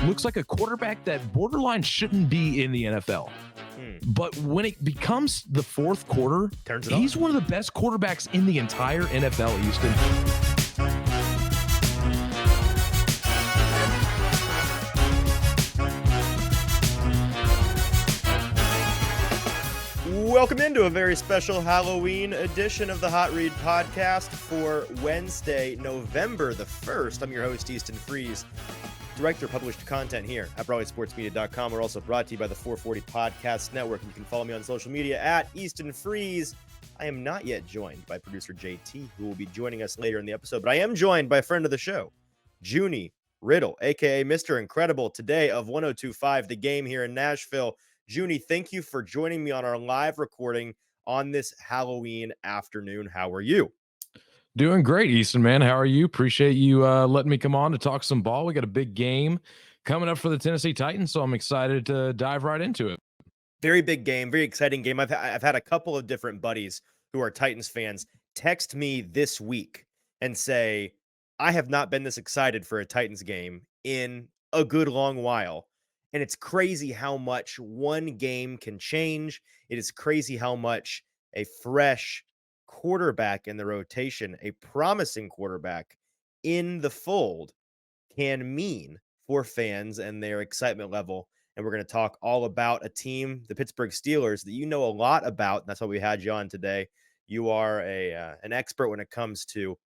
looks like a quarterback that borderline shouldn't be in the NFL. But when it becomes the fourth quarter, he's one of the best quarterbacks in the entire NFL, Easton. Welcome into a very special Halloween edition of the Hot Read podcast for Wednesday, November the 1st. I'm your host, Easton Freeze, Director of Published Content here at BroadwaySportsMedia.com. We're also brought to you by the 440 Podcast Network. You can follow me on social media at Easton Freeze. I am not yet joined by producer JT, who will be joining us later in the episode, but I am joined by a friend of the show, Junnie Riddle, a.k.a. Mr. Incredible, today of 102.5 The Game here in Nashville. Junnie, thank you for joining me on our live recording on this Halloween afternoon. How are you? Doing great, Easton, man. How are you? Appreciate you letting me come on to talk some ball. We got a big game coming up for the Tennessee Titans, so I'm excited to dive right into it. Very big game, very exciting game. I've had a couple of different buddies who are Titans fans text me this week and say, I have not been this excited for a Titans game in a good long while. And it's crazy how much one game can change. It is crazy how much a fresh quarterback in the rotation, a promising quarterback in the fold, can mean for fans and their excitement level. And we're going to talk all about a team, the Pittsburgh Steelers, that you know a lot about. And that's why we had you on today. You are an expert when it comes to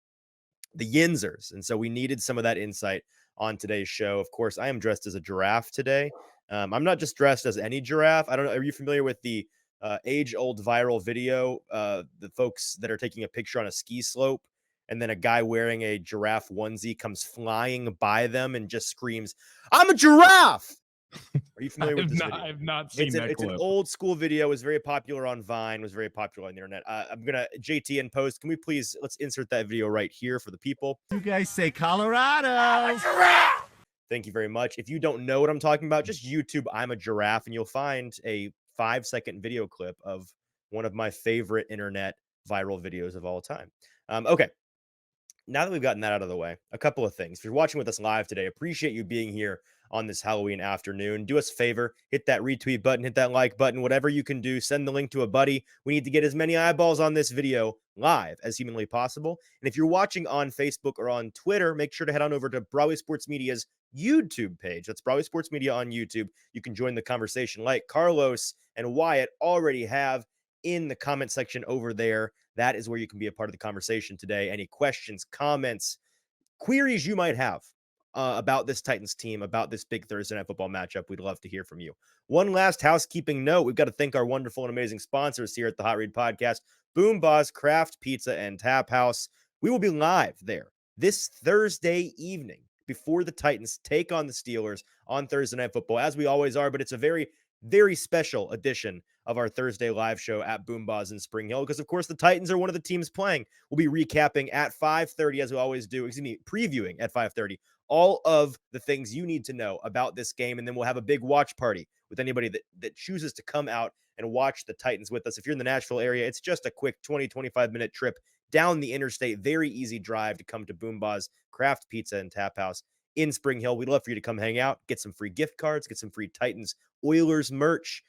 the Yinzers. And so we needed some of that insight on today's show. Of course, I am dressed as a giraffe today. I'm not just dressed as any giraffe. I don't know. Are you familiar with the age-old viral video? The folks that are taking a picture on a ski slope, and then a guy wearing a giraffe onesie comes flying by them and just screams, "I'm a giraffe!" Are you familiar with this video? I've not seen that It's clip. an old school video. It was very popular on Vine, was very popular on the internet. I'm going to, JT in post, can we please, let's insert that video right here for the people. You guys say Colorado. Thank you very much. If you don't know what I'm talking about, just YouTube I'm a giraffe, and you'll find a 5-second video clip of one of my favorite internet viral videos of all time. Okay. Now that we've gotten that out of the way, a couple of things. If you're watching with us live today, appreciate you being here on this Halloween afternoon. Do us a favor, hit that retweet button, hit that like button, whatever you can do. Send the link to a buddy. We need to get as many eyeballs on this video live as humanly possible. And if you're watching on Facebook or on Twitter, make sure to head on over to Broadway Sports Media's YouTube page. That's Broadway Sports Media on YouTube. You can join the conversation like Carlos and Wyatt already have in the comment section over there. That is where you can be a part of the conversation today. Any questions, comments, queries you might have about this Titans team, about this big Thursday night football matchup, we'd love to hear from you. One last housekeeping note. We've got to thank our wonderful and amazing sponsors here at the Hot Read Podcast, BoomBozz Craft Pizza and Taphouse. We will be live there this Thursday evening before the Titans take on the Steelers on Thursday Night Football, as we always are, but it's a very, very special edition of our Thursday live show at BoomBozz in Spring Hill, because of course the Titans are one of the teams playing. We'll be recapping at 5:30, as we always do, previewing at 5:30, all of the things you need to know about this game, and then we'll have a big watch party with anybody that chooses to come out and watch the Titans with us. If you're in the Nashville area, it's just a quick 20-25 minute trip down the interstate, very easy drive to come to BoomBozz Craft Pizza and Taphouse in Spring Hill. We'd love for you to come hang out, get some free gift cards, get some free Titans Oilers merch.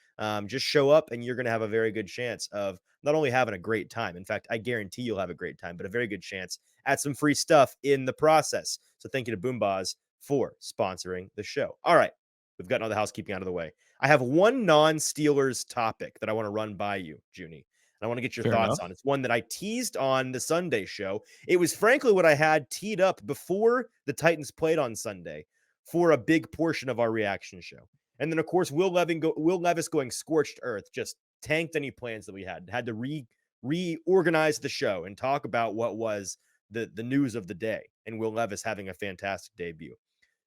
Just show up and you're going to have a very good chance of not only having a great time. In fact, I guarantee you'll have a great time, but a very good chance at some free stuff in the process. So thank you to BoomBozz for sponsoring the show. All right. We've gotten all the housekeeping out of the way. I have one non-Steelers topic that I want to run by you, Junnie. And I want to get your thoughts on. It's one that I teased on the Sunday show. It was frankly what I had teed up before the Titans played on Sunday for a big portion of our reaction show. And then, of course, Will Levis going scorched earth just tanked any plans that we had to reorganize the show and talk about what was the news of the day, and Will Levis having a fantastic debut.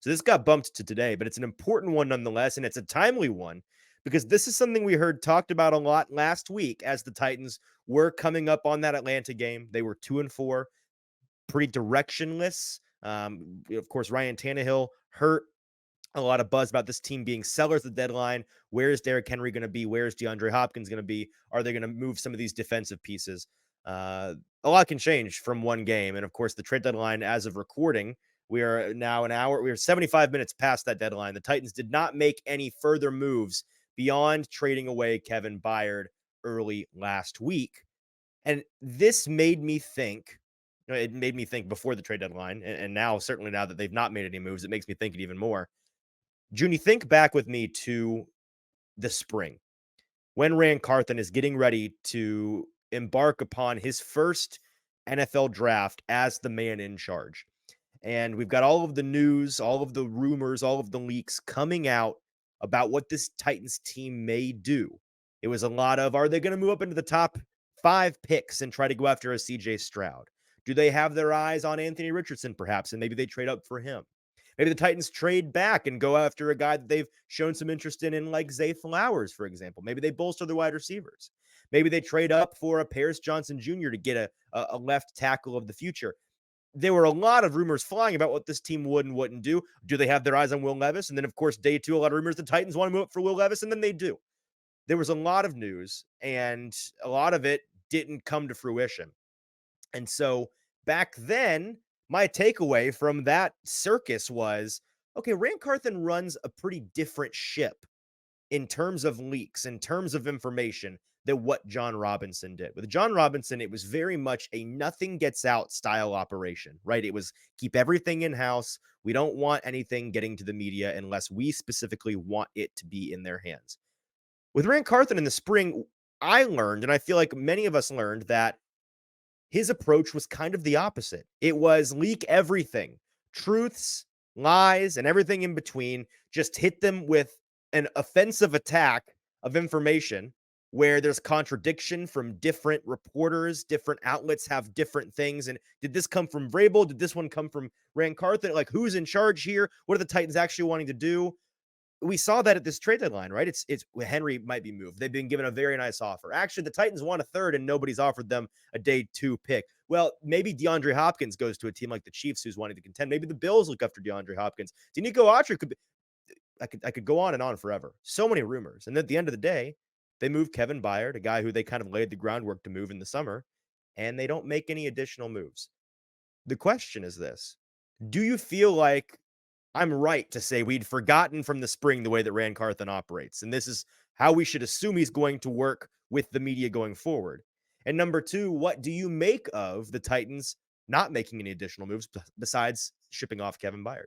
So this got bumped to today, but it's an important one nonetheless, and it's a timely one because this is something we heard talked about a lot last week as the Titans were coming up on that Atlanta game. They were 2-4, pretty directionless. Of course, Ryan Tannehill hurt. A lot of buzz about this team being sellers at the deadline. Where is Derrick Henry going to be? Where is DeAndre Hopkins going to be? Are they going to move some of these defensive pieces? A lot can change from one game. And of course, the trade deadline as of recording We are now we are 75 minutes past that deadline. The Titans did not make any further moves beyond trading away Kevin Byard early last week. And this made me think, it made me think before the trade deadline. And now, certainly now that they've not made any moves, it makes me think it even more. Junnie, think back with me to the spring when Rand Carthon is getting ready to embark upon his first NFL draft as the man in charge. And we've got all of the news, all of the rumors, all of the leaks coming out about what this Titans team may do. It was a lot of, are they going to move up into the top 5 picks and try to go after a CJ Stroud? Do they have their eyes on Anthony Richardson, perhaps, and maybe they trade up for him? Maybe the Titans trade back and go after a guy that they've shown some interest in like Zay Flowers, for example. Maybe they bolster their wide receivers. Maybe they trade up for a Paris Johnson Jr. to get a left tackle of the future. There were a lot of rumors flying about what this team would and wouldn't do. Do they have their eyes on Will Levis? And then, of course, day 2, a lot of rumors the Titans want to move up for Will Levis, and then they do. There was a lot of news, and a lot of it didn't come to fruition. And so back then, my takeaway from that circus was, okay, Rand Carthon runs a pretty different ship in terms of leaks, in terms of information, than what John Robinson did. With John Robinson, it was very much a nothing gets out style operation, right? It was keep everything in-house. We don't want anything getting to the media unless we specifically want it to be in their hands. With Rand Carthon in the spring, I learned, and I feel like many of us learned, that his approach was kind of the opposite. It was leak everything, truths, lies, and everything in between. Just hit them with an offensive attack of information where there's contradiction from different reporters, different outlets have different things. And did this come from Vrabel? Did this one come from Rand Carthon? Like, who's in charge here? What are the Titans actually wanting to do? We saw that at this trade deadline, right? It's Henry might be moved. They've been given a very nice offer. Actually, the Titans want a third and nobody's offered them a day 2 pick. Well, maybe DeAndre Hopkins goes to a team like the Chiefs who's wanting to contend. Maybe the Bills look after DeAndre Hopkins. Denico Autry could be, I could go on and on forever. So many rumors. And at the end of the day, they moved Kevin Byard, a guy who they kind of laid the groundwork to move in the summer, and they don't make any additional moves. The question is this: do you feel like I'm right to say we'd forgotten from the spring the way that Rand Carthon operates, and this is how we should assume he's going to work with the media going forward? And number 2, what do you make of the Titans not making any additional moves besides shipping off Kevin Byard?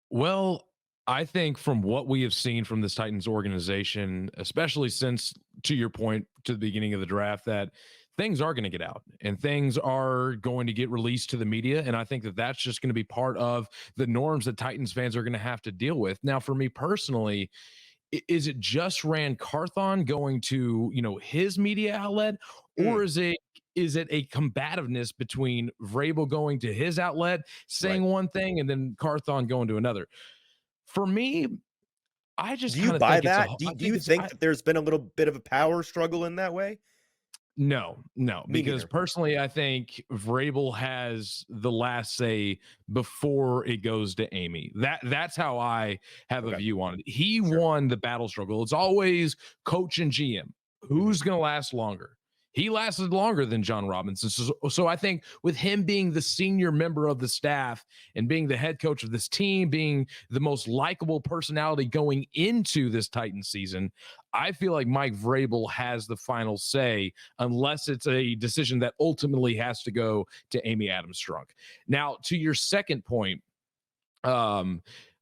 Well, I think from what we have seen from this Titans organization, especially since, to your point, to the beginning of the draft, that things are going to get out and things are going to get released to the media. And I think that that's just going to be part of the norms that Titans fans are going to have to deal with. Now, for me personally, is it just Rand Carthon going to, his media outlet, or is it a combativeness between Vrabel going to his outlet, saying one thing, and then Carthon going to another? For me, I just do you buy that? Do you think that there's been a little bit of a power struggle in that way? No, because personally, I think Vrabel has the last say before it goes to Amy. That's how I have a view on it. He won the battle struggle. It's always coach and GM. Who's going to last longer? He lasted longer than John Robinson. So I think with him being the senior member of the staff and being the head coach of this team, being the most likable personality going into this Titans season, I feel like Mike Vrabel has the final say unless it's a decision that ultimately has to go to Amy Adams Strunk. Now, to your second point,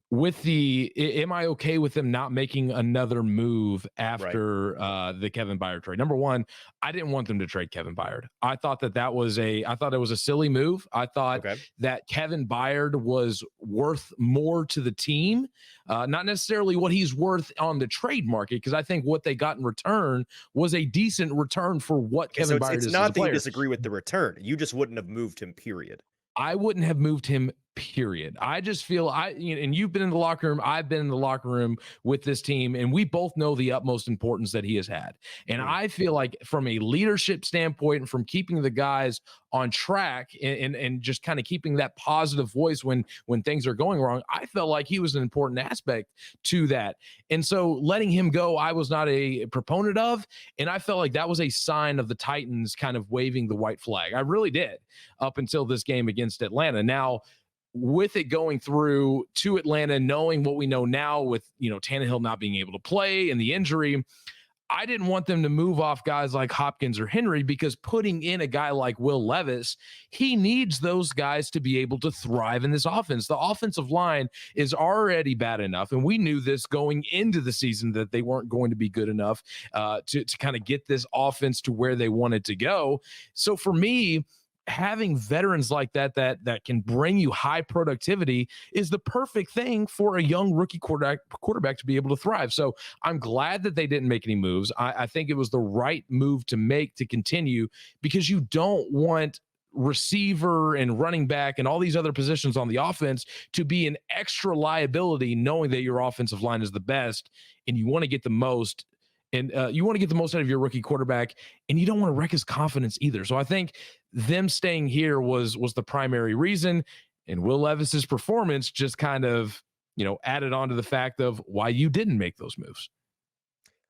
with am I okay with them not making another move after the Kevin Byard trade? Number one, I didn't want them to trade Kevin Byard. I thought it was a silly move. I thought that Kevin Byard was worth more to the team, not necessarily what he's worth on the trade market, because I think what they got in return was a decent return for what Kevin Byard is. It's not that you disagree with the return. You just wouldn't have moved him, period. I wouldn't have moved him, period. I just feel and you've been in the locker room, I've been in the locker room with this team, and we both know the utmost importance that he has had. And I feel like from a leadership standpoint and from keeping the guys on track and just kind of keeping that positive voice when things are going wrong, I felt like he was an important aspect to that. And so letting him go, I was not a proponent of, and I felt like that was a sign of the Titans kind of waving the white flag. I really did, up until this game against Atlanta. Now, with it going through to Atlanta, knowing what we know now with, Tannehill not being able to play and the injury, I didn't want them to move off guys like Hopkins or Henry, because putting in a guy like Will Levis, he needs those guys to be able to thrive in this offense. The offensive line is already bad enough, and we knew this going into the season that they weren't going to be good enough to kind of get this offense to where they wanted to go. So for me, having veterans like that can bring you high productivity is the perfect thing for a young rookie quarterback to be able to thrive. So I'm glad that they didn't make any moves. I think it was the right move to make to continue, because you don't want receiver and running back and all these other positions on the offense to be an extra liability, knowing that your offensive line is the best and you want to get the most. And you want to get the most out of your rookie quarterback, and you don't want to wreck his confidence either. So I think them staying here was the primary reason. And Will Levis's performance just kind of, added on to the fact of why you didn't make those moves.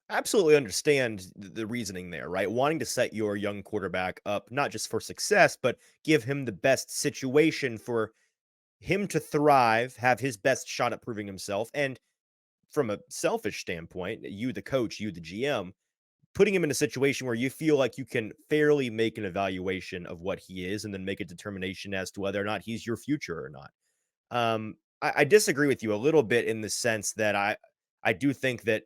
I absolutely understand the reasoning there, right? Wanting to set your young quarterback up, not just for success, but give him the best situation for him to thrive, have his best shot at proving himself. And from a selfish standpoint, you, the coach, you, the GM, putting him in a situation where you feel like you can fairly make an evaluation of what he is and then make a determination as to whether or not he's your future or not. I disagree with you a little bit in the sense that I do think that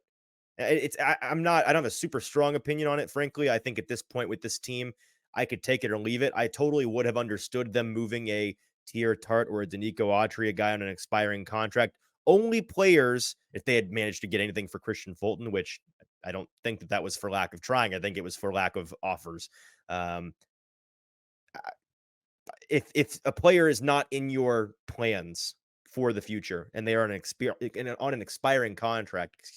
I don't have a super strong opinion on it. Frankly, I think at this point with this team, I could take it or leave it. I totally would have understood them moving a Tier Tart or a Danico Autry, a guy on an expiring contract. Only players, if they had managed to get anything for Christian Fulton, which I don't think that was for lack of trying. I think it was for lack of offers. If a player is not in your plans for the future and they are on an expiring contract,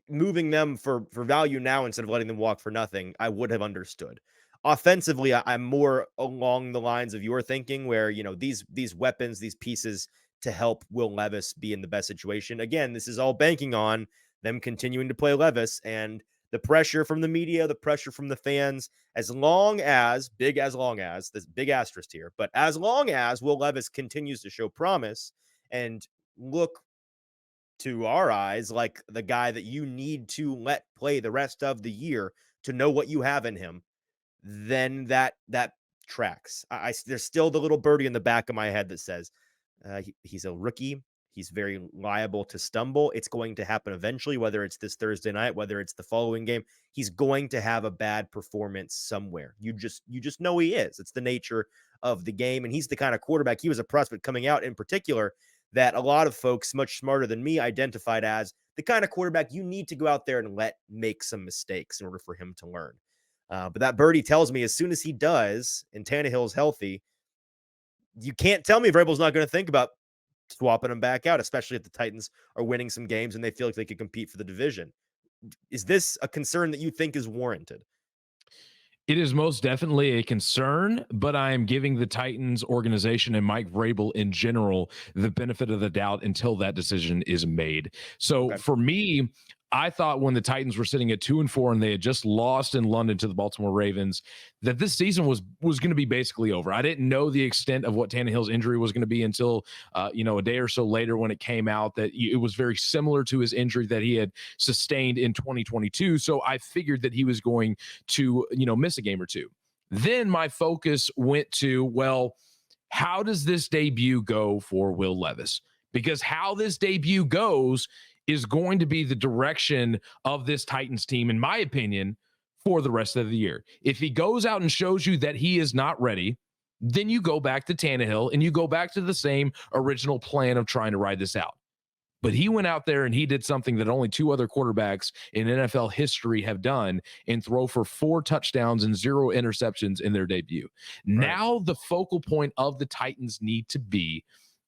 moving them for value now instead of letting them walk for nothing, I would have understood. Offensively, I'm more along the lines of your thinking, where these weapons, these pieces to help Will Levis be in the best situation. Again, this is all banking on them continuing to play Levis, and the pressure from the media, the pressure from the fans, this big asterisk here, but as long as Will Levis continues to show promise and look to our eyes like the guy that you need to let play the rest of the year to know what you have in him, then that tracks. There's still the little birdie in the back of my head that says he's a rookie. He's very liable to stumble. It's going to happen eventually, whether it's this Thursday night, whether it's the following game. He's going to have a bad performance somewhere. You just know he is. It's the nature of the game, and he's the kind of quarterback. He was a prospect coming out in particular that a lot of folks much smarter than me identified as the kind of quarterback you need to go out there and let make some mistakes in order for him to learn. But that birdie tells me as soon as he does and Tannehill's healthy, you can't tell me Vrabel's not going to think about swapping him back out, especially if the Titans are winning some games and they feel like they could compete for the division. Is this a concern that you think is warranted? It is most definitely a concern, but I am giving the Titans organization and Mike Vrabel in general the benefit of the doubt until that decision is made. So for me, I thought when the Titans were sitting at 2-4 and they had just lost in London to the Baltimore Ravens, that this season was going to be basically over. I didn't know the extent of what Tannehill's injury was going to be until, a day or so later when it came out that it was very similar to his injury that he had sustained in 2022. So I figured that he was going to, miss a game or two. Then my focus went to, well, how does this debut go for Will Levis? Because how this debut goes is going to be the direction of this Titans team, in my opinion, for the rest of the year. If he goes out and shows you that he is not ready, then you go back to Tannehill and you go back to the same original plan of trying to ride this out. But he went out there and he did something that only 2 other quarterbacks in NFL history have done, and throw for 4 touchdowns and 0 interceptions in their debut. Right. Now the focal point of the Titans need to be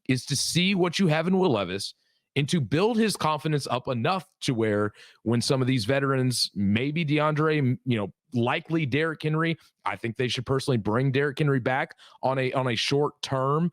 is to see what you have in Will Levis and to build his confidence up enough to where when some of these veterans, maybe DeAndre, likely Derrick Henry, I think they should personally bring Derrick Henry back on a short-term,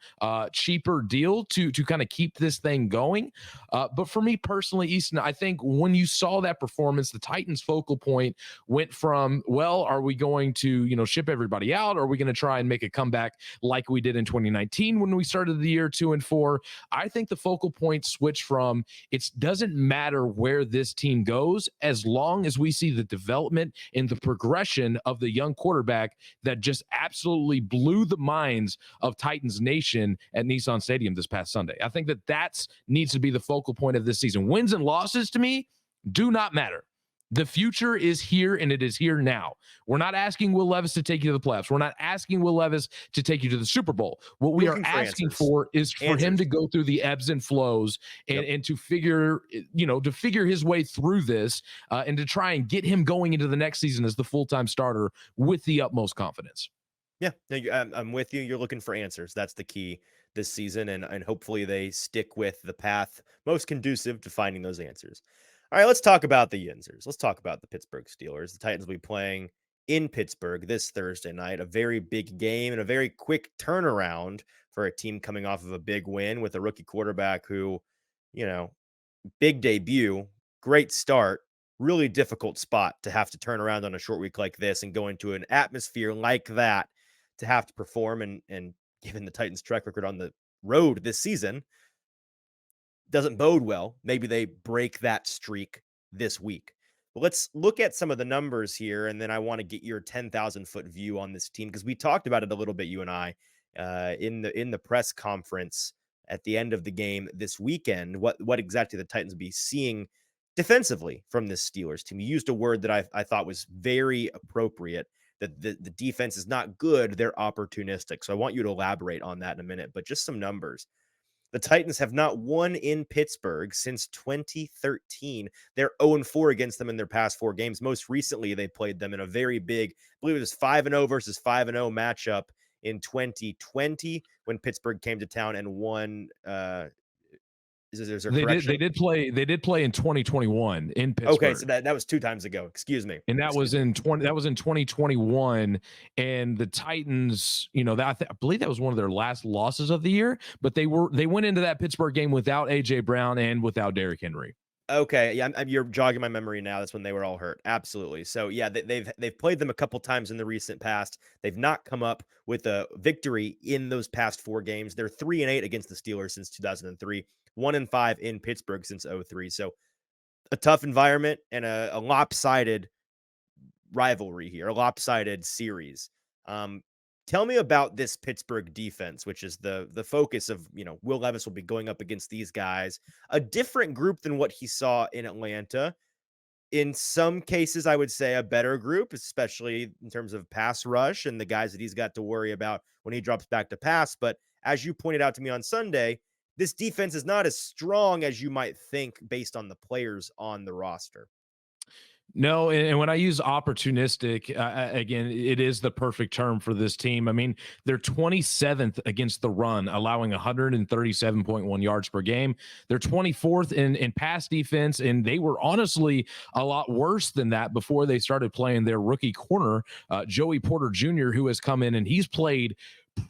cheaper deal to kind of keep this thing going. But for me personally, Easton, I think when you saw that performance, the Titans' focal point went from, well, are we going to, ship everybody out? Or are we going to try and make a comeback like we did in 2019 when we started the year 2-4? I think the focal point switched from, it doesn't matter where this team goes as long as we see the development and the progression of the young quarterback that just absolutely blew the minds of Titans Nation at Nissan Stadium this past Sunday. I think that needs to be the focal point of this season. Wins and losses to me do not matter. The future is here, and it is here now. We're not asking Will Levis to take you to the playoffs. We're not asking Will Levis to take you to the Super Bowl. What we are asking for is for him to go through the ebbs and flows and to figure, his way through this and to try and get him going into the next season as the full-time starter with the utmost confidence. Yeah, I'm with you. You're looking for answers. That's the key this season, and hopefully they stick with the path most conducive to finding those answers. All right, let's talk about the Yinzers. Let's talk about the Pittsburgh Steelers. The Titans will be playing in Pittsburgh this Thursday night. A very big game and a very quick turnaround for a team coming off of a big win with a rookie quarterback who, big debut, great start, really difficult spot to have to turn around on a short week like this and go into an atmosphere like that to have to perform. And given the Titans' track record on the road this season, doesn't bode well. Maybe they break that streak this week. But let's look at some of the numbers here, and then I want to get your 10,000-foot view on this team because we talked about it a little bit, you and I, in the press conference at the end of the game this weekend. What exactly the Titans will be seeing defensively from this Steelers team? You used a word that I thought was very appropriate. That the defense is not good; they're opportunistic. So I want you to elaborate on that in a minute. But just some numbers. The Titans have not won in Pittsburgh since 2013. They're 0-4 against them in their past 4 games. Most recently, they played them in a very big, I believe it was 5-0 versus 5-0 matchup in 2020 when Pittsburgh came to town and won. They did play in 2021 in Pittsburgh. Okay, so that was 2 times ago. Excuse me. And that was in 2021. And the Titans, I believe that was one of their last losses of the year. But they went into that Pittsburgh game without AJ Brown and without Derrick Henry. Okay, yeah, you're jogging my memory now. That's when they were all hurt. Absolutely. So yeah, they've played them a couple times in the recent past. They've not come up with a victory in those past 4 games. They're 3-8 against the Steelers since 2003. 1-5 in Pittsburgh since 2003. So a tough environment and a lopsided rivalry here, a lopsided series. Tell me about this Pittsburgh defense, which is the focus of, Will Levis will be going up against these guys, a different group than what he saw in Atlanta. In some cases, I would say a better group, especially in terms of pass rush and the guys that he's got to worry about when he drops back to pass. But as you pointed out to me on Sunday, this defense is not as strong as you might think based on the players on the roster. No, and when I use opportunistic, again, it is the perfect term for this team. I mean, they're 27th against the run, allowing 137.1 yards per game. They're 24th in pass defense, and they were honestly a lot worse than that before they started playing their rookie corner, Joey Porter Jr., who has come in and he's played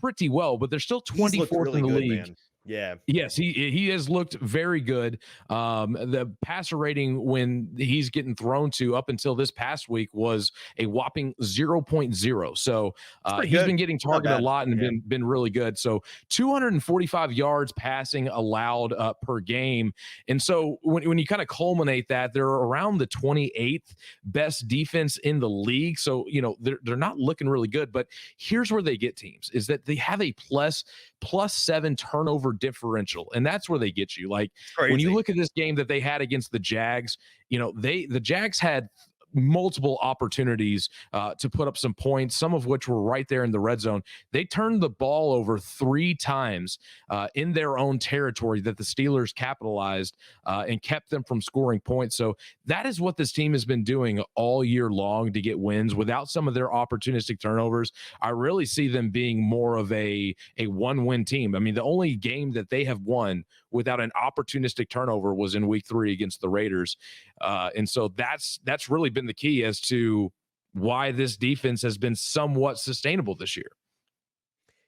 pretty well, but they're still 24th really in the league. Man. Yeah. Yes, he has looked very good. The passer rating when he's getting thrown to up until this past week was a whopping 0.0. So he's been getting targeted a lot and been really good. So 245 yards passing allowed per game. And so when you kind of culminate that, they're around the 28th best defense in the league. So, they're not looking really good. But here's where they get teams is that they have a +7 turnover differential, and that's where they get you. Like when you look at this game that they had against the Jags, the Jags had multiple opportunities to put up some points, some of which were right there in the red zone. They turned the ball over 3 times in their own territory that the Steelers capitalized and kept them from scoring points. So that is what this team has been doing all year long to get wins. Without some of their opportunistic turnovers, I really see them being more of a one-win team. I mean, the only game that they have won without an opportunistic turnover was in week 3 against the Raiders. And so that's really been the key as to why this defense has been somewhat sustainable this year.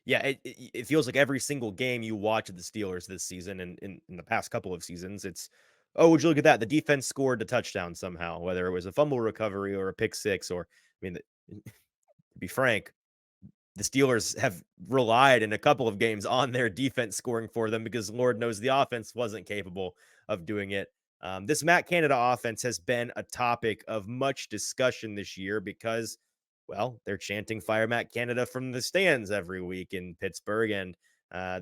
Yeah, it feels like every single game you watch of the Steelers this season and in the past couple of seasons, it's, oh, would you look at that? The defense scored a touchdown somehow, whether it was a fumble recovery or a pick six, or, I mean, to be frank, the Steelers have relied in a couple of games on their defense scoring for them because Lord knows the offense wasn't capable of doing it. This Matt Canada offense has been a topic of much discussion this year because, well, they're chanting "Fire Matt Canada" from the stands every week in Pittsburgh, and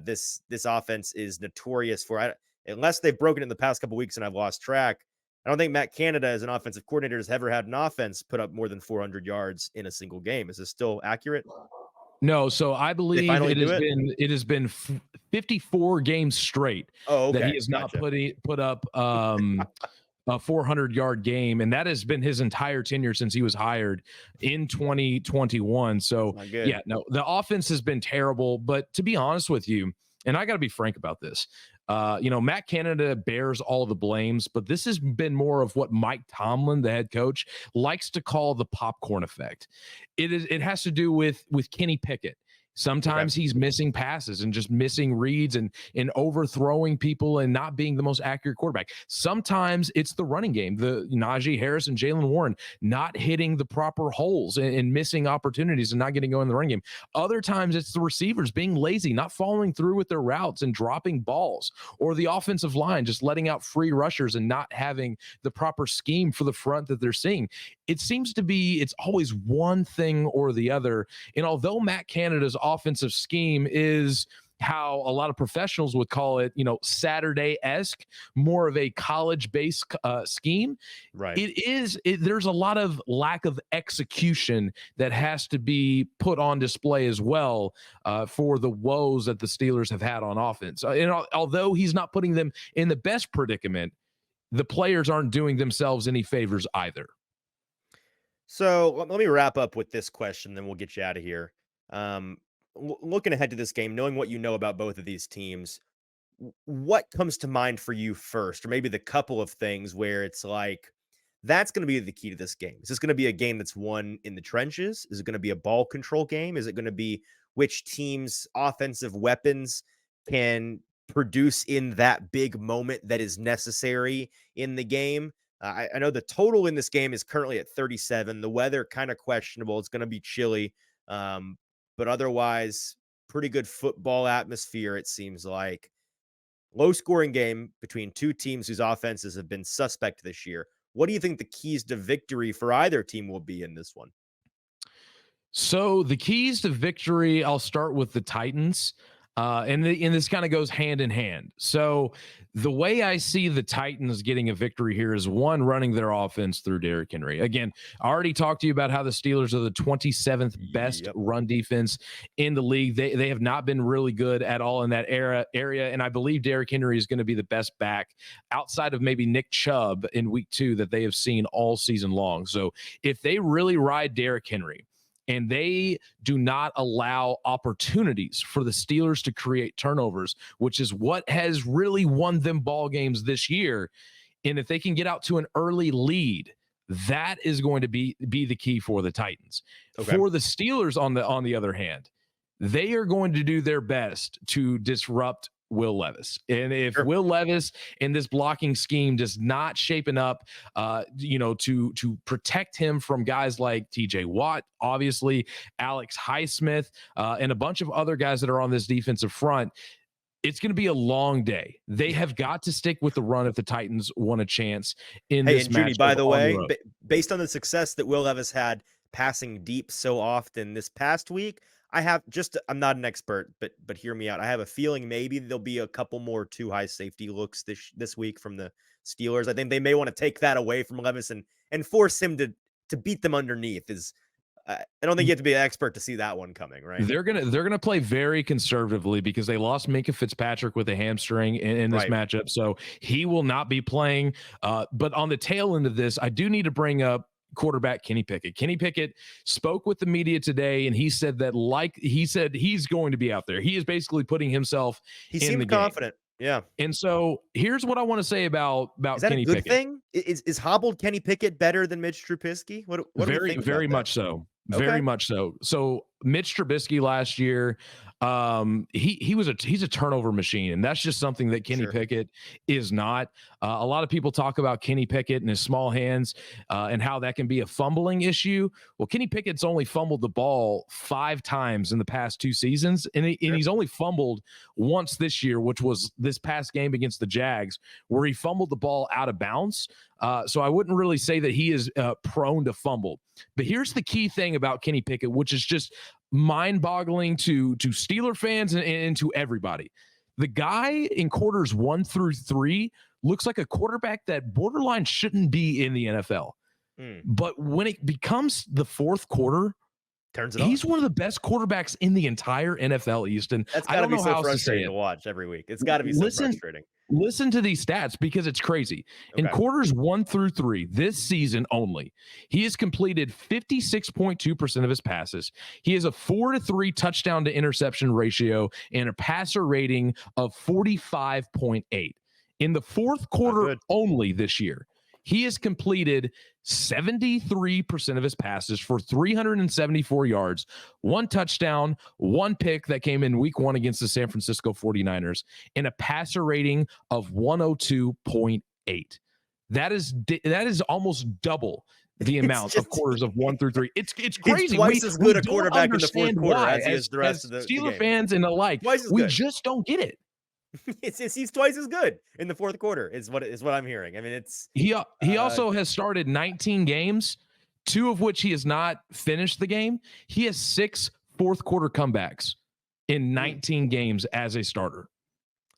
this offense is notorious for, unless they've broken it in the past couple weeks and I've lost track. I don't think Matt Canada, as an offensive coordinator, has ever had an offense put up more than 400 yards in a single game. Is this still accurate? No, so I believe it has been 54 games straight that he has not put up a 400-yard game, and that has been his entire tenure since he was hired in 2021. So yeah, no, the offense has been terrible. But to be honest with you, and I got to be frank about this, Matt Canada bears all the blames, but this has been more of what Mike Tomlin, the head coach, likes to call the popcorn effect. It has to do with Kenny Pickett. Sometimes he's missing passes and just missing reads and overthrowing people and not being the most accurate quarterback. Sometimes it's the running game, the Najee Harris and Jalen Warren not hitting the proper holes and missing opportunities and not getting going in the running game. Other times it's the receivers being lazy, not following through with their routes and dropping balls, or the offensive line just letting out free rushers and not having the proper scheme for the front that they're seeing. It seems to be it's always one thing or the other. And although Matt Canada's offensive scheme is how a lot of professionals would call it, Saturday-esque, more of a college-based scheme. Right. There's a lot of lack of execution that has to be put on display as well for the woes that the Steelers have had on offense. And although he's not putting them in the best predicament, the players aren't doing themselves any favors either. So let me wrap up with this question, then we'll get you out of here. Looking ahead to this game, knowing what you know about both of these teams, what comes to mind for you first, or maybe the couple of things where it's like, that's going to be the key to this game? Is this going to be a game that's won in the trenches? Is it going to be a ball control game? Is it going to be which team's offensive weapons can produce in that big moment that is necessary in the game? I know the total in this game is currently at 37. The weather kind of questionable. It's going to be chilly, but otherwise pretty good football atmosphere, it seems like. Low scoring game between two teams whose offenses have been suspect this year. What do you think the keys to victory for either team will be in this one? So the keys to victory, I'll start with the Titans. And this kind of goes hand in hand. So the way I see the Titans getting a victory here is, one, running their offense through Derrick Henry. Again, I already talked to you about how the Steelers are the 27th best run defense in the league. They have not been really good at all in that area. And I believe Derrick Henry is going to be the best back outside of maybe Nick Chubb in week 2 that they have seen all season long. So if they really ride Derrick Henry, and they do not allow opportunities for the Steelers to create turnovers, which is what has really won them ball games this year. And if they can get out to an early lead, that is going to be the key for the Titans. Okay. For the Steelers, on the other hand, they are going to do their best to disrupt Will Levis. And if Will Levis in this blocking scheme does not shaping up, to protect him from guys like TJ Watt, obviously Alex Highsmith, and a bunch of other guys that are on this defensive front, it's going to be a long day. They have got to stick with the run if the Titans want a chance in this match. Junie, by the way, based on the success that Will Levis had passing deep so often this past week, I'm not an expert, but hear me out. I have a feeling maybe there'll be a couple more too high safety looks this week from the Steelers. I think they may want to take that away from Levis and force him to to beat them underneath is. I don't think you have to be an expert to see that one coming, right? They're gonna play very conservatively because they lost Minkah Fitzpatrick with a hamstring in this matchup, so he will not be playing. But on the tail end of this, I do need to bring up quarterback Kenny Pickett. Kenny Pickett spoke with the media today, and he said that he's going to be out there. He is basically putting himself. He seemed confident. Yeah. And so here's what I want to say about is that Kenny a good Pickett. thing? Is hobbled Kenny Pickett better than Mitch Trubisky? What very, very much so. Very much so. So Mitch Trubisky last year, he's a turnover machine, and that's just something that Kenny Pickett is not. A lot of people talk about Kenny Pickett and his small hands and how that can be a fumbling issue. Well, Kenny Pickett's only fumbled the ball 5 times in the past 2 seasons, and he's only fumbled once this year, which was this past game against the Jags, where he fumbled the ball out of bounds. So I wouldn't really say that he is prone to fumble. But here's the key thing about Kenny Pickett, which is just mind-boggling to Steeler fans and to everybody. The guy in quarters 1 through 3 looks like a quarterback that borderline shouldn't be in the NFL. But when it becomes the fourth quarter, he's one of the best quarterbacks in the entire NFL, Easton. That's got to be so frustrating to watch every week. It's got to be so frustrating. Listen to these stats because it's crazy. In quarters 1 through 3, this season only, he has completed 56.2% of his passes. He has a 4-to-3 touchdown to interception ratio and a passer rating of 45.8. In the fourth quarter only this year, he has completed 73% of his passes for 374 yards, 1 touchdown, 1 pick that came in week 1 against the San Francisco 49ers, and a passer rating of 102.8. That is almost double the amount of quarters of 1 through 3. It's crazy. It's twice as good a quarterback in the fourth quarter as he is the rest of the Steeler game. Fans and the like. We just don't get it. He's twice as good in the fourth quarter is what I'm hearing. I mean, he also has started 19 games, 2 of which he has not finished the game. He has 6 fourth quarter comebacks in 19 games as a starter.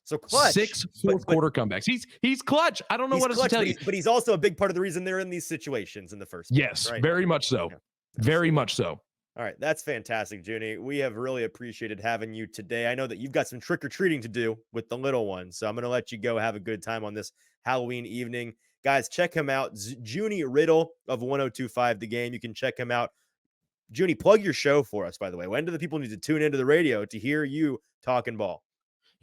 So clutch. 6 fourth quarter comebacks. He's clutch. I don't know what else to tell you. But he's also a big part of the reason they're in these situations in the first place. Yes, right? Very much so. Yeah. Very much so. All right, that's fantastic, Junnie. We have really appreciated having you today. I know that you've got some trick-or-treating to do with the little ones, so I'm going to let you go have a good time on this Halloween evening. Guys, check him out, Junnie Riddle of 1025 The Game. You can check him out. Junnie, plug your show for us, by the way. When do the people need to tune into the radio to hear you talking ball?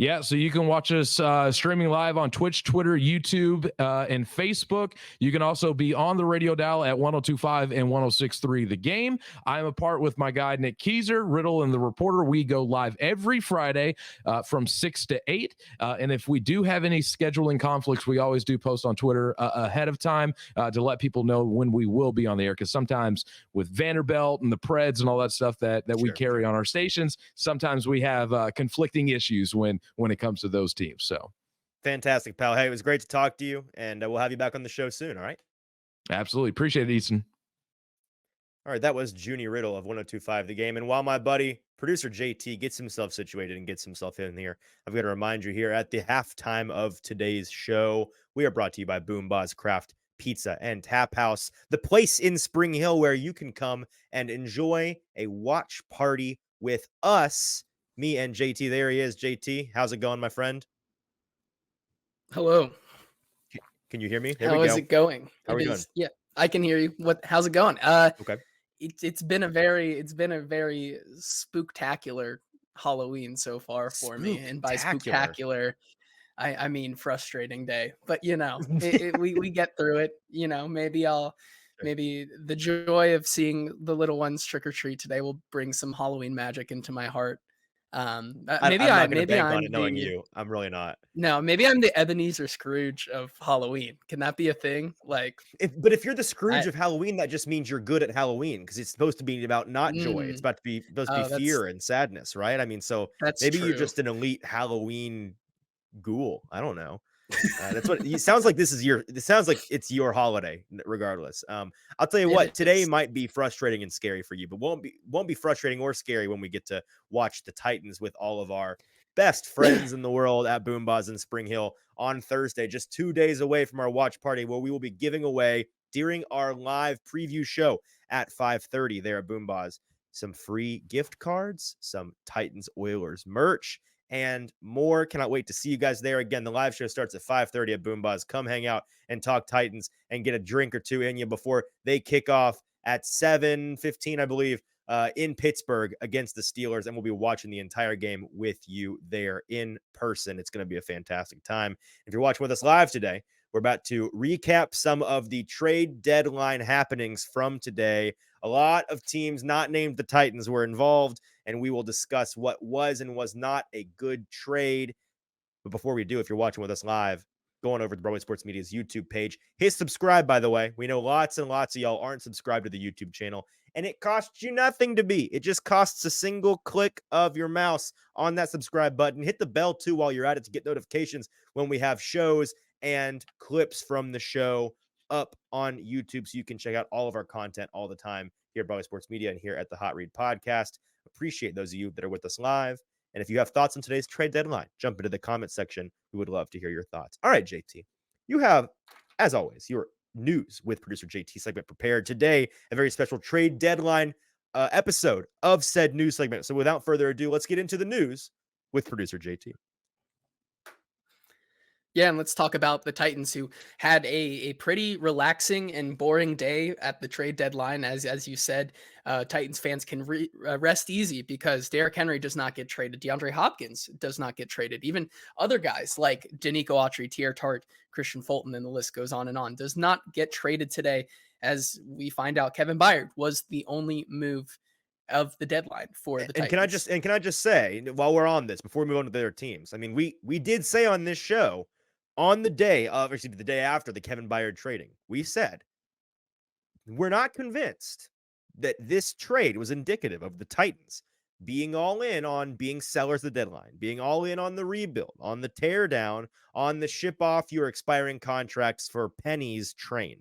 Yeah, so you can watch us streaming live on Twitch, Twitter, YouTube, and Facebook. You can also be on the radio dial at 102.5 and 106.3 The Game. I'm a part with my guy, Nick Keyser, Riddle, and the Reporter. We go live every Friday from 6 to 8. And if we do have any scheduling conflicts, we always do post on Twitter ahead of time to let people know when we will be on the air. Because sometimes with Vanderbilt and the Preds and all that stuff that we carry on our stations, sometimes we have conflicting issues when it comes to those teams. So fantastic, pal. Hey, it was great to talk to you, and we'll have you back on the show soon. All right. Absolutely. Appreciate it, Easton. All right. That was Junnie Riddle of 1025 The Game. And while my buddy, producer JT, gets himself situated and gets himself in here, I've got to remind you here at the halftime of today's show, we are brought to you by BoomBozz Craft Pizza and Taphouse, the place in Spring Hill where you can come and enjoy a watch party with us. Me and JT. There he is. JT, how's it going, my friend? Hello. Can you hear me? How is it going? How are you doing? Yeah, I can hear you. How's it going? Okay. It's been a very spooktacular Halloween so far for me, and by spooktacular, I mean frustrating day. But we get through it. Maybe the joy of seeing the little ones trick or treat today will bring some Halloween magic into my heart. I'm knowing you. I'm really not. No, maybe I'm the Ebenezer Scrooge of Halloween. Can that be a thing? If you're the Scrooge of Halloween, that just means you're good at Halloween because it's supposed to be about not joy. It's supposed to be fear and sadness, right? I mean, so maybe you're just an elite Halloween ghoul. I don't know. That's what it sounds like. It sounds like it's your holiday, regardless. I'll tell you what, today might be frustrating and scary for you, but won't be frustrating or scary when we get to watch the Titans with all of our best friends in the world at BoomBozz in Spring Hill on Thursday, just 2 days away from our watch party, where we will be giving away during our live preview show at 5:30 there at BoomBozz. Some free gift cards, some Titans Oilers merch, and more. Cannot wait to see you guys there. Again, the live show starts at 5:30 at BoomBozz. Come hang out and talk Titans and get a drink or two in you before they kick off at 7:15, I believe, in Pittsburgh against the Steelers, and we'll be watching the entire game with you there in person. It's going to be a fantastic time. If you're watching with us live today, we're about to recap some of the trade deadline happenings from today. A lot of teams not named the Titans were involved, and we will discuss what was and was not a good trade. But before we do, if you're watching with us live, going over to Broadway Sports Media's YouTube page, hit subscribe, by the way. We know lots and lots of y'all aren't subscribed to the YouTube channel, and it costs you nothing to be. It just costs a single click of your mouse on that subscribe button. Hit the bell, too, while you're at it to get notifications when we have shows and clips from the show up on YouTube, so you can check out all of our content all the time here at Broadway Sports Media and here at the Hot Read Podcast. Appreciate those of you that are with us live. And if you have thoughts on today's trade deadline, jump into the comment section. We would love to hear your thoughts. All right, JT, you have, as always, your news with producer JT segment prepared. Today, a very special trade deadline episode of said news segment. So without further ado, let's get into the news with producer JT. Yeah, and let's talk about the Titans, who had a pretty relaxing and boring day at the trade deadline. As you said, Titans fans can rest easy because Derrick Henry does not get traded. DeAndre Hopkins does not get traded. Even other guys like Danico Autry, Tier Tart, Christian Fulton, and the list goes on, does not get traded today. As we find out, Kevin Byard was the only move of the deadline for the Titans. Can I just say, while we're on this, before we move on to their teams, I mean, we did say on this show, on the day of, actually the day after the Kevin Byard trading, we said, we're not convinced that this trade was indicative of the Titans being all in on being sellers of the deadline, being all in on the rebuild, on the tear down, on the ship off your expiring contracts for pennies train.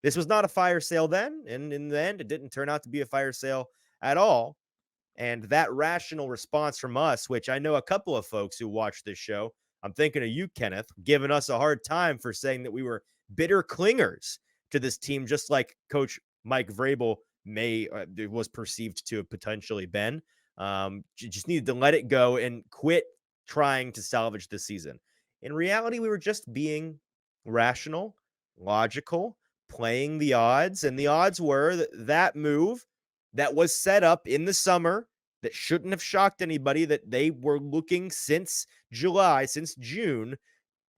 This was not a fire sale then, and in the end, it didn't turn out to be a fire sale at all. And that rational response from us, which I know a couple of folks who watch this show, I'm thinking of you, Kenneth, giving us a hard time for saying that we were bitter clingers to this team, just like Coach Mike Vrabel was perceived to have potentially been. You just needed to let it go and quit trying to salvage this season. In reality, we were just being rational, logical, playing the odds, and the odds were that move that was set up in the summer that shouldn't have shocked anybody, that they were looking since July, since June,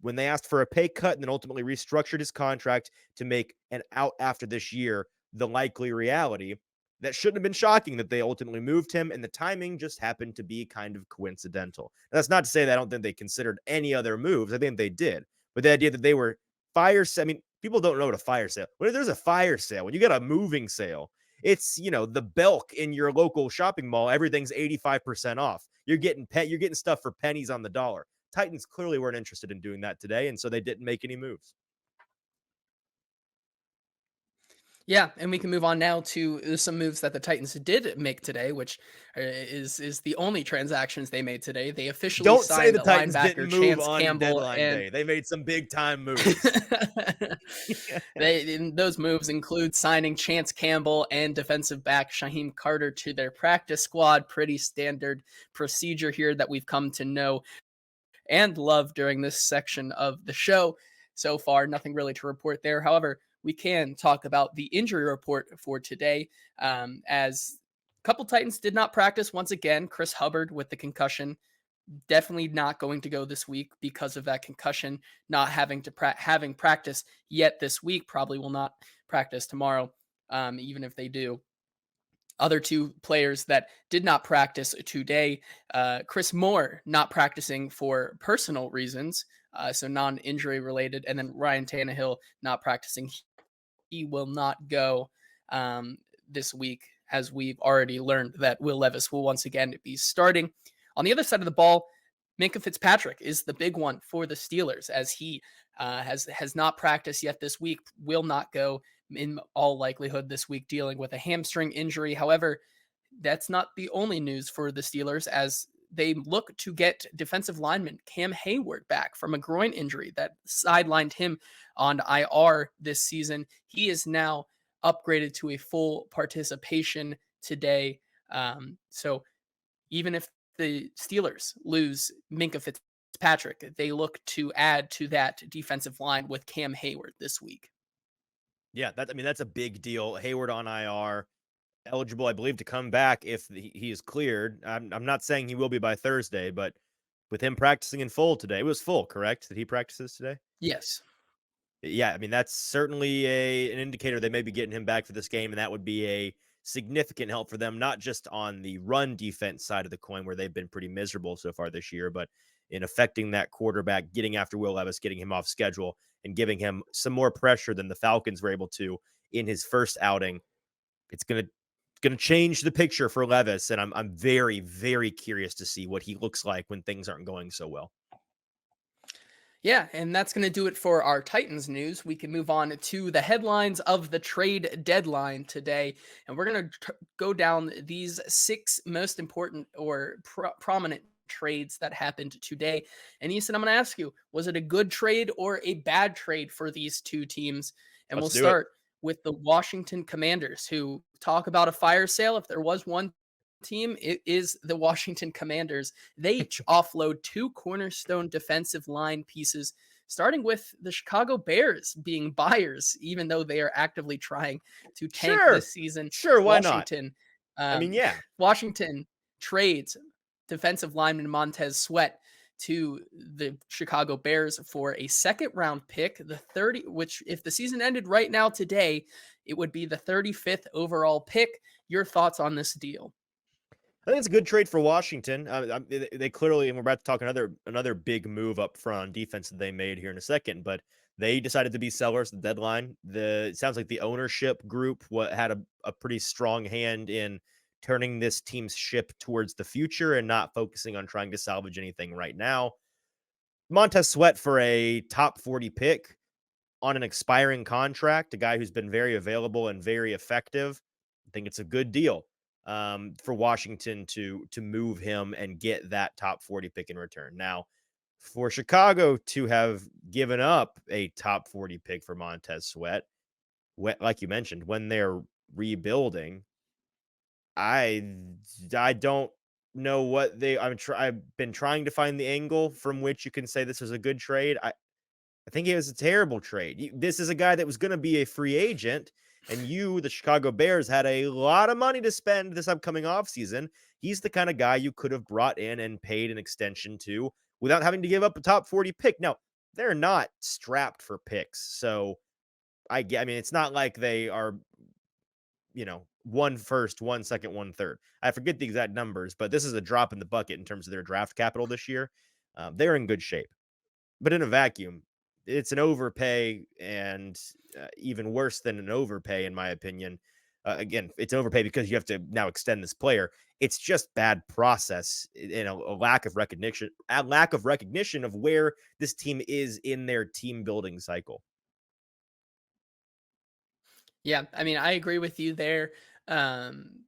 when they asked for a pay cut and then ultimately restructured his contract to make an out after this year the likely reality. That shouldn't have been shocking that they ultimately moved him, and the timing just happened to be kind of coincidental. Now, that's not to say that I don't think they considered any other moves. I think they did. But the idea that they were people don't know what a fire sale. When there's a fire sale, when you get a moving sale, it's, the Belk in your local shopping mall. Everything's 85% off. You're getting stuff for pennies on the dollar. Titans clearly weren't interested in doing that today, and so they didn't make any moves. Yeah, and we can move on now to some moves that the Titans did make today, which is the only transactions they made today. They officially signed the Titans linebacker Chance Campbell, and day. They made some big time moves. Those moves include signing Chance Campbell and defensive back Shaheem Carter to their practice squad. Pretty standard procedure here that we've come to know and love during this section of the show. So far, nothing really to report there. However, we can talk about the injury report for today, as a couple Titans did not practice once again. Chris Hubbard with the concussion, definitely not going to go this week because of that concussion, not having practice yet this week, probably will not practice tomorrow, even if they do. Other two players that did not practice today, Chris Moore not practicing for personal reasons, so non-injury related, and then Ryan Tannehill not practicing. He will not go this week, as we've already learned that Will Levis will once again be starting. On the other side of the ball, Minkah Fitzpatrick is the big one for the Steelers, as he has not practiced yet this week, will not go in all likelihood this week, dealing with a hamstring injury. However, that's not the only news for the Steelers, as they look to get defensive lineman Cam Hayward back from a groin injury that sidelined him on IR this season. He is now upgraded to a full participation today. So even if the Steelers lose Minkah Fitzpatrick, they look to add to that defensive line with Cam Hayward this week. Yeah, that's a big deal. Hayward on IR, eligible, I believe, to come back if he is cleared. I'm not saying he will be by Thursday, but with him practicing in full today, it was full, correct? Did he practice this today? Yes. Yeah, I mean, that's certainly an indicator they may be getting him back for this game, and that would be a significant help for them, not just on the run defense side of the coin, where they've been pretty miserable so far this year, but in affecting that quarterback, getting after Will Levis, getting him off schedule, and giving him some more pressure than the Falcons were able to in his first outing. It's gonna change the picture for Levis, and I'm very, very curious to see what he looks like when things aren't going so well. Yeah, and that's going to do it for our Titans news. We can move on to the headlines of the trade deadline today, and we're going to go down these 6 most important or prominent trades that happened today. And Easton, I'm going to ask you, was it a good trade or a bad trade for these two teams? And we'll start with the Washington Commanders, who talk about a fire sale. If there was one team, it is the Washington Commanders. They each offload 2 cornerstone defensive line pieces, starting with the Chicago Bears being buyers, even though they are actively trying to tank this season. Sure, why Washington, not? I mean, yeah. Washington trades defensive lineman Montez Sweat to the Chicago Bears for a 2nd round pick, the 30, which if the season ended right now today, it would be the 35th overall pick. Your thoughts on this deal? I think it's a good trade for Washington. They clearly, and we're about to talk another big move up front on defense that they made here in a second, but they decided to be sellers at the deadline. It sounds like the ownership group had a pretty strong hand in turning this team's ship towards the future and not focusing on trying to salvage anything right now. Montez Sweat for a top 40 pick on an expiring contract, a guy who's been very available and very effective. I think it's a good deal for Washington to move him and get that top 40 pick in return. Now, for Chicago to have given up a top 40 pick for Montez Sweat, like you mentioned, when they're rebuilding, I don't know what I've been trying to find the angle from which you can say this was a good trade. I think it was a terrible trade. This is a guy that was going to be a free agent, and the Chicago Bears, had a lot of money to spend this upcoming offseason. He's the kind of guy you could have brought in and paid an extension to without having to give up a top 40 pick. Now, they're not strapped for picks, so I mean, it's not like they are, 1 first, 1 second, 1 third. I forget the exact numbers, but this is a drop in the bucket in terms of their draft capital this year. They're in good shape, but in a vacuum, it's an overpay, and even worse than an overpay, in my opinion. Again, it's overpay because you have to now extend this player. It's just bad process and a lack of recognition, of where this team is in their team building cycle. Yeah, I mean, I agree with you there.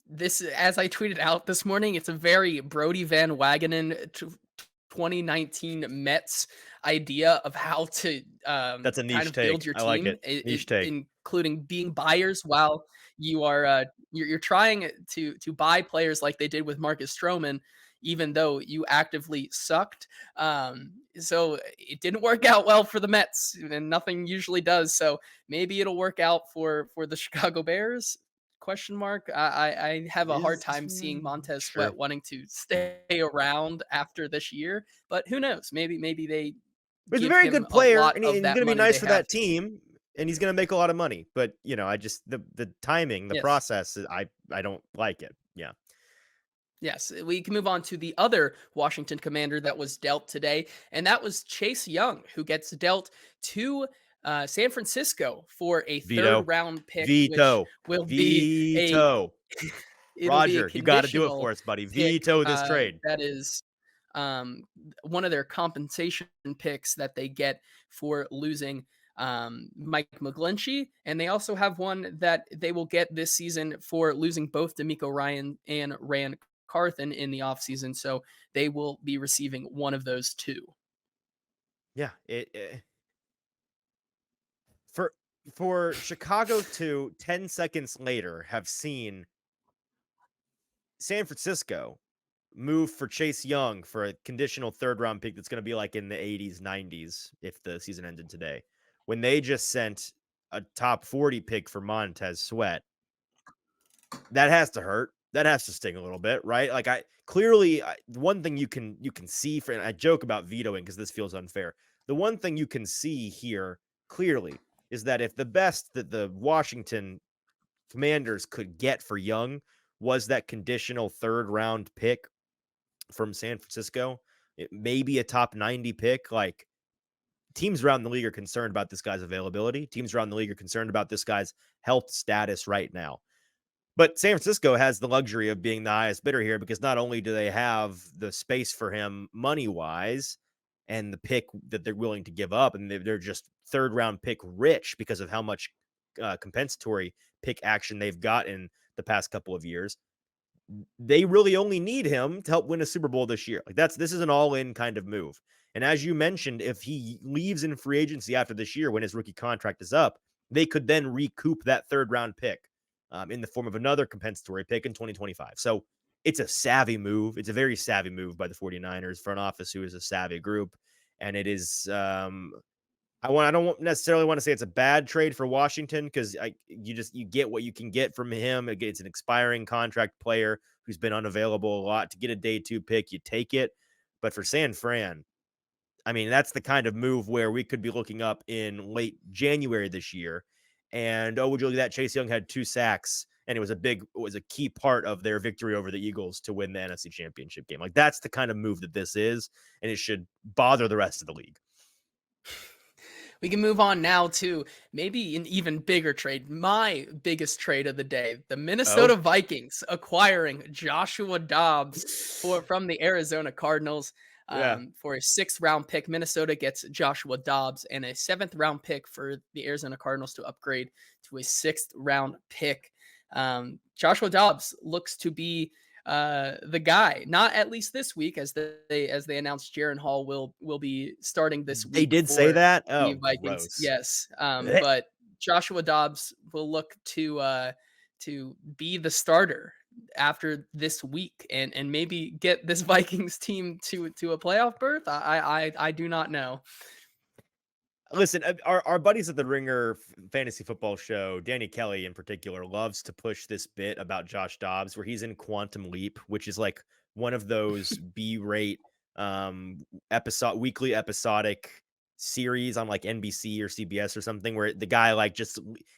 This, as I tweeted out this morning, it's a very Brody Van Wagenen 2019 Mets idea of how to That's a niche kind of take. build your I like team, it. Niche take. including being buyers while you are you're trying to buy players like they did with Marcus Stroman, even though you actively sucked. So it didn't work out well for the Mets, and nothing usually does. So maybe it'll work out for the Chicago Bears. Question mark. I have a hard time seeing Montez Sweat wanting to stay around after this year, but who knows? Maybe they. He's a very good player, and he's going to be nice for that team, and he's going to make a lot of money. But I just the timing, the process, I don't like it. Yeah. Yes, we can move on to the other Washington Commander that was dealt today, and that was Chase Young, who gets dealt to San Francisco for a 3rd round pick. Veto. Which will be Roger, you got to do it for us, buddy. Veto this trade. That is one of their compensation picks that they get for losing Mike McGlinchey, and they also have one that they will get this season for losing both D'Amico Ryan and Rand Carthon in the offseason. So they will be receiving one of those two. Yeah. For Chicago to 10 seconds later have seen San Francisco move for Chase Young for a conditional third-round pick that's going to be like in the 80s, 90s if the season ended today, when they just sent a top 40 pick for Montez Sweat, that has to hurt. That has to sting a little bit, right? Like one thing you can see and I joke about vetoing because this feels unfair. The one thing you can see here clearly is that if the best that the Washington Commanders could get for Young was that conditional third-round pick from San Francisco, it may be a top 90 pick. Like, teams around the league are concerned about this guy's availability. Teams around the league are concerned about this guy's health status right now. But San Francisco has the luxury of being the highest bidder here because not only do they have the space for him money-wise and the pick that they're willing to give up, and they're just third-round pick rich because of how much compensatory pick action they've got in the past couple of years. They really only need him to help win a Super Bowl this year. Like, this is an all-in kind of move. And as you mentioned, if he leaves in free agency after this year when his rookie contract is up, they could then recoup that third-round pick in the form of another compensatory pick in 2025. So it's a savvy move. It's a very savvy move by the 49ers front office, who is a savvy group. And it is, I don't necessarily want to say it's a bad trade for Washington because you get what you can get from him. It's an expiring contract player who's been unavailable a lot. To get a day 2 pick, you take it. But for San Fran, I mean, that's the kind of move where we could be looking up in late January this year. And would you look at that? Chase Young had 2 sacks, and it was a key part of their victory over the Eagles to win the NFC Championship game. Like, that's the kind of move that this is, and it should bother the rest of the league. We can move on now to maybe an even bigger trade. My biggest trade of the day, the Minnesota Vikings acquiring Joshua Dobbs from the Arizona Cardinals. For a 6th-round pick. Minnesota gets Joshua Dobbs and a 7th-round pick for the Arizona Cardinals to upgrade to a 6th-round pick. Joshua Dobbs looks to be the guy, not at least this week, as they announced Jaren Hall will be starting this week. They did say that? Oh, the Vikings. Gross. Yes. But Joshua Dobbs will look to be the starter after this week and maybe get this Vikings team to a playoff berth. I do not know. Listen, our buddies at the Ringer Fantasy Football Show, Danny Kelly in particular, loves to push this bit about Josh Dobbs where he's in Quantum Leap, which is like one of those B-rate weekly episodic series on like NBC or CBS or something, where the guy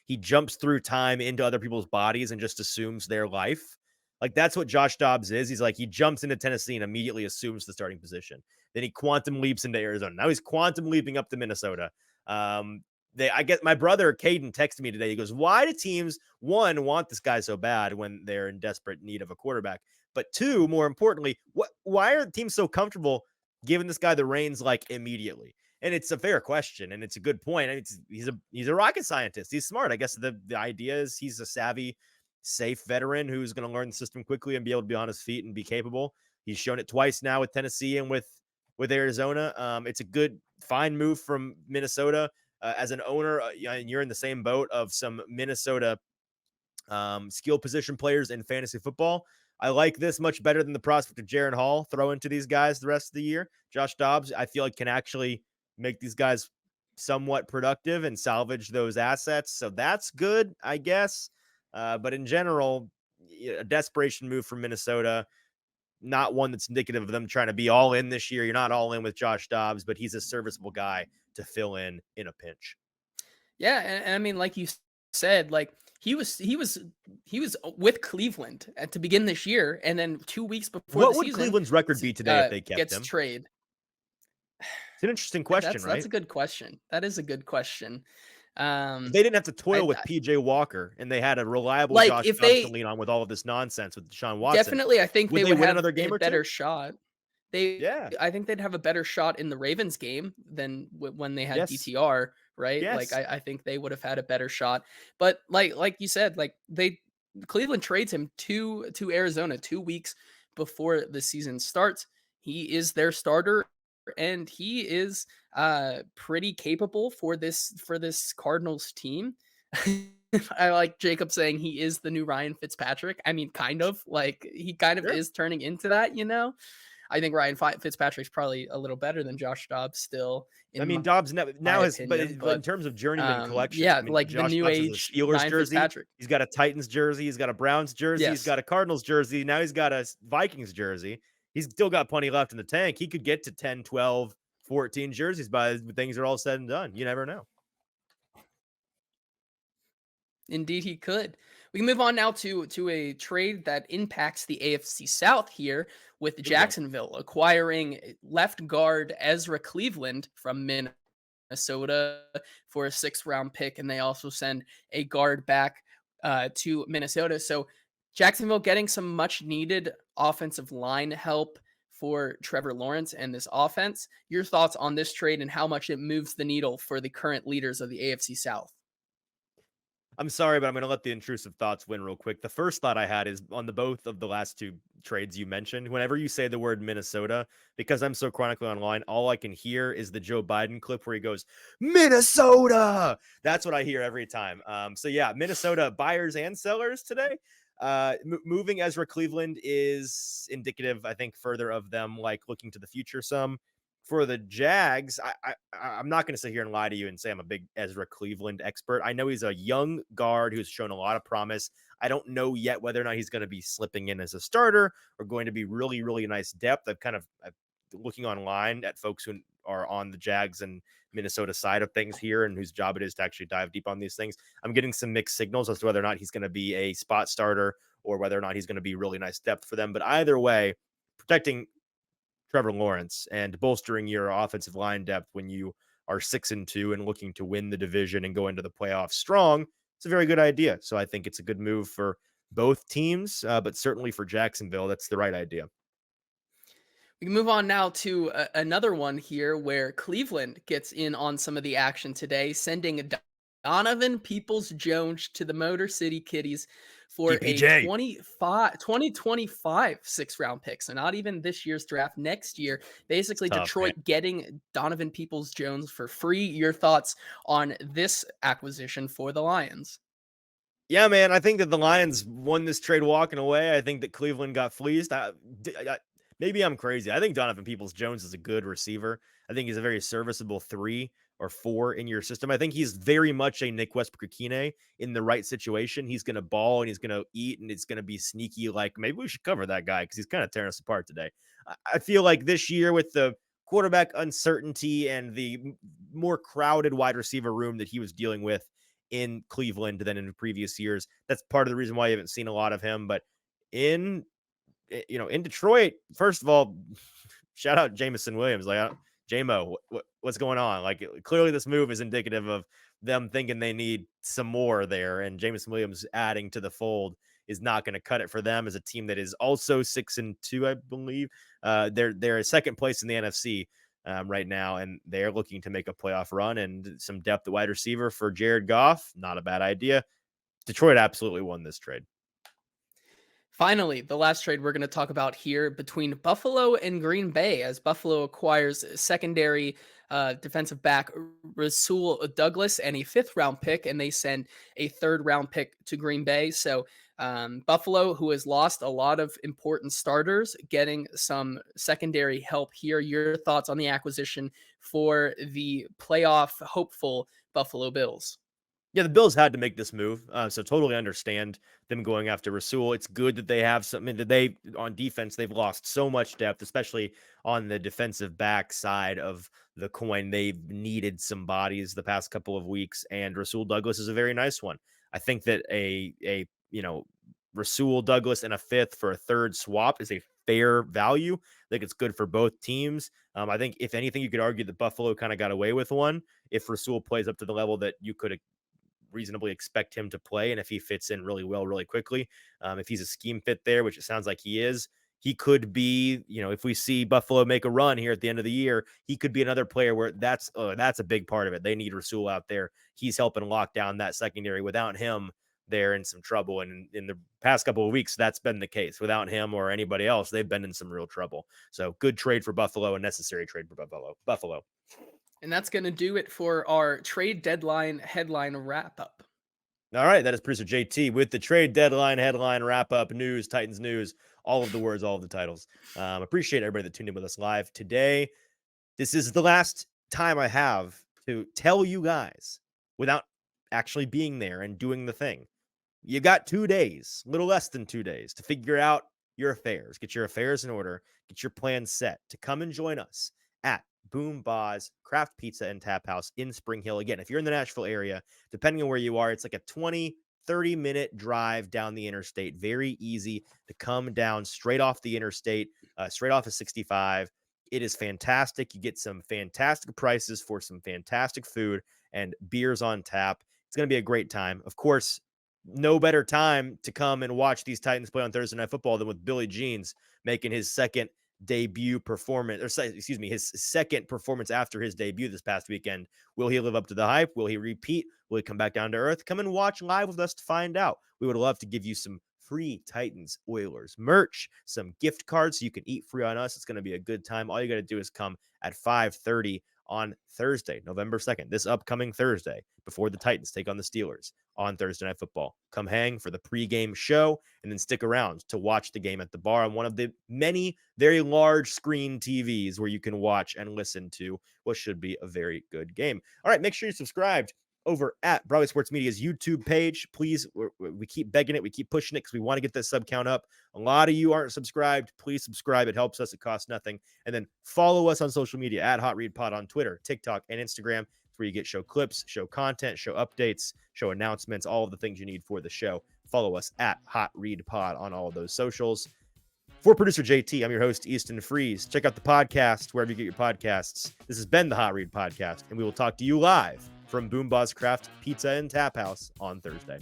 he jumps through time into other people's bodies and just assumes their life. Like, that's what Josh Dobbs is. He's like, he jumps into Tennessee and immediately assumes the starting position. Then he quantum leaps into Arizona. Now he's quantum leaping up to Minnesota. I guess my brother Caden texted me today. He goes, why do teams, one, want this guy so bad when they're in desperate need of a quarterback? But 2, more importantly, why are teams so comfortable giving this guy the reins like immediately? And it's a fair question, and it's a good point. I mean, he's a rocket scientist. He's smart. I guess the idea is he's a savvy, safe veteran who's going to learn the system quickly and be able to be on his feet and be capable. He's shown it twice now with Tennessee and with Arizona. It's a good, fine move from Minnesota. As an owner, and you're in the same boat of some Minnesota skill position players in fantasy football. I like this much better than the prospect of Jaren Hall throwing to these guys the rest of the year. Josh Dobbs, I feel like, can actually make these guys somewhat productive and salvage those assets. So that's good, I guess. But in general, a desperation move from Minnesota, not one that's indicative of them trying to be all in this year. You're not all in with Josh Dobbs, but he's a serviceable guy to fill in a pinch. Yeah, and I mean, like you said, like he was with Cleveland to begin this year, and then 2 weeks before what the would season, Cleveland's record be today if they kept him? Trade. It's an interesting question, right? That's a good question. That is a good question. If they didn't have to toil with PJ Walker and they had a reliable Josh Dobbs to lean on with all of this nonsense with Deshaun Watson. Definitely, I think they would win have another game a better shot. I think they'd have a better shot in the Ravens game than when they had DTR, right? Yes. Like I think they would have had a better shot. But like you said, like Cleveland trades him to Arizona 2 weeks before the season starts. He is their starter, and he is pretty capable for this Cardinals team. I like Jacob saying he is the new Ryan Fitzpatrick. I mean, kind of like he kind of Sure. is turning into that, you know. I think Ryan Fitzpatrick's probably a little better than Josh Dobbs still. I mean, Dobbs now has, opinion, but in terms of journeyman collection, yeah, I mean, like the Josh new Dobbs has a age Steelers Ryan jersey. Fitzpatrick. He's got a Titans jersey. He's got a Browns jersey. He's Yes. got a Cardinals jersey. Now he's got a Vikings jersey. He's still got plenty left in the tank. He could get to 10, 12, 14 jerseys by things are all said and done. You never know. Indeed, he could. We can move on now to a trade that impacts the AFC South here with Jacksonville acquiring left guard Ezra Cleveland from Minnesota for a 6th-round pick, and they also send a guard back to Minnesota. So Jacksonville getting some much-needed offensive line help for Trevor Lawrence and this offense. Your thoughts on this trade and how much it moves the needle for the current leaders of the AFC South? I'm sorry, but I'm going to let the intrusive thoughts win real quick. The first thought I had is on the both of the last two trades you mentioned. Whenever you say the word Minnesota, because I'm so chronically online, all I can hear is the Joe Biden clip where he goes, Minnesota. That's what I hear every time. So yeah, Minnesota buyers and sellers today. Moving Ezra Cleveland is indicative, I think, further of them like looking to the future some. For the Jags, I'm not going to sit here and lie to you and say I'm a big Ezra Cleveland expert. I know he's a young guard who's shown a lot of promise. I don't know yet whether or not he's going to be slipping in as a starter or going to be really, really nice depth. I'm looking online at folks who are on the Jags and Minnesota side of things here and whose job it is to actually dive deep on these things. I'm getting some mixed signals as to whether or not he's going to be a spot starter or whether or not he's going to be really nice depth for them. But either way, protecting Trevor Lawrence and bolstering your offensive line depth when you are 6-2 and looking to win the division and go into the playoffs strong, it's a very good idea. So I think it's a good move for both teams, but certainly for Jacksonville, that's the right idea. We can move on now to another one here where Cleveland gets in on some of the action today, sending Donovan Peoples-Jones to the Motor City Kitties for DPJ. a 2025 6th-round pick. So not even this year's draft, next year. Basically, Tough, Detroit getting Donovan Peoples-Jones for free. Your thoughts on this acquisition for the Lions? Yeah, man, I think that the Lions won this trade walking away. I think that Cleveland got fleeced. Maybe I'm crazy. I think Donovan Peoples-Jones is a good receiver. I think he's a very serviceable 3 or 4 in your system. I think he's very much a Nick Westbrook-Ikine in the right situation. He's going to ball and he's going to eat and it's going to be sneaky. Like maybe we should cover that guy because he's kind of tearing us apart today. I feel like this year with the quarterback uncertainty and the more crowded wide receiver room that he was dealing with in Cleveland than in previous years, that's part of the reason why you haven't seen a lot of him. But in Detroit, first of all, shout out Jameson Williams. Like, J-Mo, what's going on? Like, clearly this move is indicative of them thinking they need some more there. And Jameson Williams adding to the fold is not going to cut it for them as a team that is also 6-2, I believe. They're second place in the NFC right now, and they're looking to make a playoff run and some depth at wide receiver for Jared Goff. Not a bad idea. Detroit absolutely won this trade. Finally, the last trade we're going to talk about here between Buffalo and Green Bay as Buffalo acquires secondary defensive back Rasul Douglas and a 5th-round pick, and they send a 3rd-round pick to Green Bay. So Buffalo, who has lost a lot of important starters, getting some secondary help here. Your thoughts on the acquisition for the playoff hopeful Buffalo Bills? Yeah, the Bills had to make this move, so totally understand them going after Rasul. It's good that they have something that on defense, they've lost so much depth, especially on the defensive back side of the coin. They've needed some bodies the past couple of weeks, and Rasul Douglas is a very nice one. I think that a Rasul Douglas and a 5th for a 3rd swap is a fair value. I think it's good for both teams. I think if anything, you could argue that Buffalo kind of got away with one if Rasul plays up to the level that you could reasonably expect him to play, and if he fits in really well really quickly, if he's a scheme fit there, which it sounds like he is, he could be, if we see Buffalo make a run here at the end of the year, he could be another player where that's a big part of it. They need Rasul out there. He's helping lock down that secondary. Without him, they're in some trouble. And in the past couple of weeks, that's been the case. Without him or anybody else, they've been in some real trouble. So good trade for Buffalo, a necessary trade for Buffalo. And that's going to do it for our trade deadline headline wrap up. All right, that is producer JT with the trade deadline headline wrap up news, Titans news, all of the words, all of the titles. Appreciate everybody that tuned in with us live today. This is the last time I have to tell you guys without actually being there and doing the thing. You got 2 days, a little less than 2 days, to figure out your affairs, get your affairs in order, get your plans set to come and join us at BoomBozz Craft Pizza and Taphouse in Spring Hill. Again, if you're in the Nashville area, depending on where you are, it's like a 20-30 minute drive down the interstate. Very easy to come down straight off the interstate, straight off of 65. It is fantastic. You get some fantastic prices for some fantastic food and beers on tap. It's going to be a great time. Of course, no better time to come and watch these Titans play on Thursday Night Football than with Billy Jeans making his second debut performance, or excuse me, his second performance after his debut this past weekend. Will he live up to the hype? Will he repeat? Will he come back down to earth? Come and watch live with us to find out. We would love to give you some free Titans Oilers merch, some gift cards so you can eat free on us. It's going to be a good time. All you got to do is come at 5:30 on Thursday, November 2nd, this upcoming Thursday, before the Titans take on the Steelers on Thursday Night Football. Come hang for the pregame show and then stick around to watch the game at the bar on one of the many very large screen TVs where you can watch and listen to what should be a very good game. All right, make sure you're subscribed over at Broadway Sports Media's YouTube page. Please, we keep begging it. We keep pushing it because we want to get that sub count up. A lot of you aren't subscribed. Please subscribe. It helps us. It costs nothing. And then follow us on social media at Hot Read Pod on Twitter, TikTok, and Instagram. It's where you get show clips, show content, show updates, show announcements, all of the things you need for the show. Follow us at Hot Read Pod on all of those socials. For producer JT, I'm your host, Easton Freeze. Check out the podcast wherever you get your podcasts. This has been the Hot Read Podcast, and we will talk to you live from BoomBozz Craft Pizza and Taphouse on Thursday.